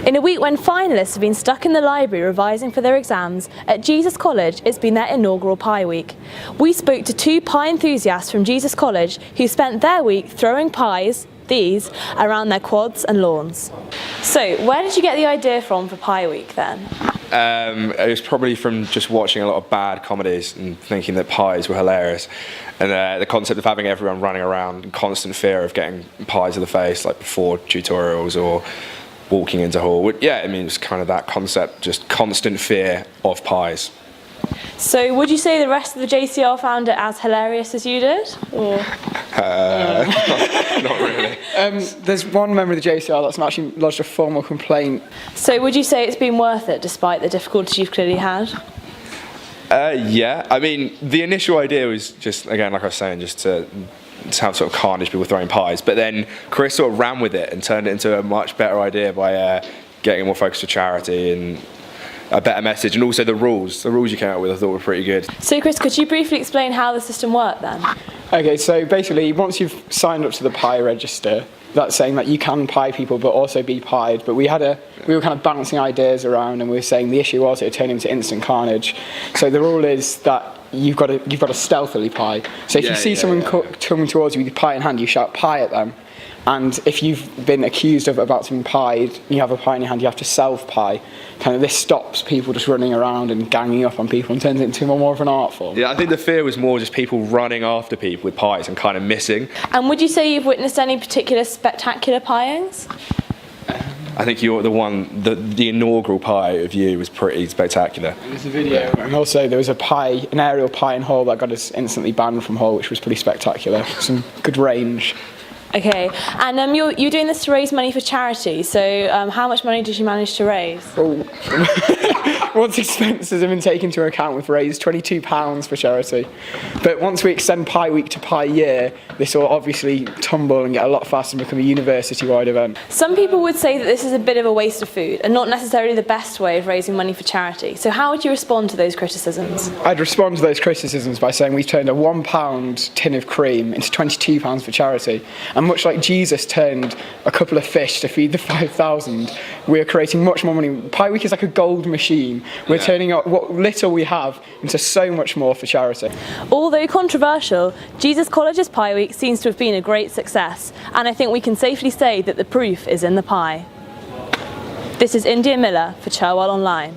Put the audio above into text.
In a week when finalists have been stuck in the library revising for their exams, at Jesus College it's been their inaugural Pie Week. We spoke to two pie enthusiasts from Jesus College who spent their week throwing pies, these, around their quads and lawns. So, where did you get the idea from for Pie Week then? It was probably from just watching a lot of bad comedies and thinking that pies were hilarious. And the concept of having everyone running around in constant fear of getting pies to the face, like before tutorials or walking into hall. Yeah, I mean, it was kind of that concept, just constant fear of pies. So would you say the rest of the JCR found it as hilarious as you did? Or? Not really. There's one member of the JCR that's actually lodged a formal complaint. So would you say it's been worth it despite the difficulties you've clearly had? Yeah, I mean, the initial idea was just, again, like I was saying, just to have sort of carnage people throwing pies, but then Chris sort of ran with it and turned it into a much better idea by getting more focused to charity and a better message, and also the rules you came out with I thought were pretty good. So Chris, could you briefly explain how the system worked then? Okay, so basically once you've signed up to the pie register, that's saying that you can pie people but also be pied, but we were kind of balancing ideas around, and we were saying the issue was it turned into instant carnage. So the rule is that you've got to stealthily pie. So if you see someone coming towards you with your pie in hand, you shout pie at them. And if you've been accused of about to be pied, you have a pie in your hand, you have to self-pie. Kind of this stops people just running around and ganging up on people and turns it into more of an art form. Yeah, I think the fear was more just people running after people with pies and kind of missing. And would you say you've witnessed any particular spectacular pieings? I think you're the inaugural pie of you was pretty spectacular. There's a video, and also there was an aerial pie in Hull that got us instantly banned from Hull, which was pretty spectacular. Some good range. Okay, and you're doing this to raise money for charity, so how much money did you manage to raise? Well, once expenses have been taken into account, we've raised £22 for charity. But once we extend Pie Week to Pie Year, this will obviously tumble and get a lot faster and become a university-wide event. Some people would say that this is a bit of a waste of food and not necessarily the best way of raising money for charity. So how would you respond to those criticisms? I'd respond to those criticisms by saying we've turned a £1 tin of cream into £22 for charity. And much like Jesus turned a couple of fish to feed the 5,000, we're creating much more money. Pie Week is like a gold machine. We're turning what little we have into so much more for charity. Although controversial, Jesus College's Pie Week seems to have been a great success, and I think we can safely say that the proof is in the pie. This is India Miller for Cherwell Online.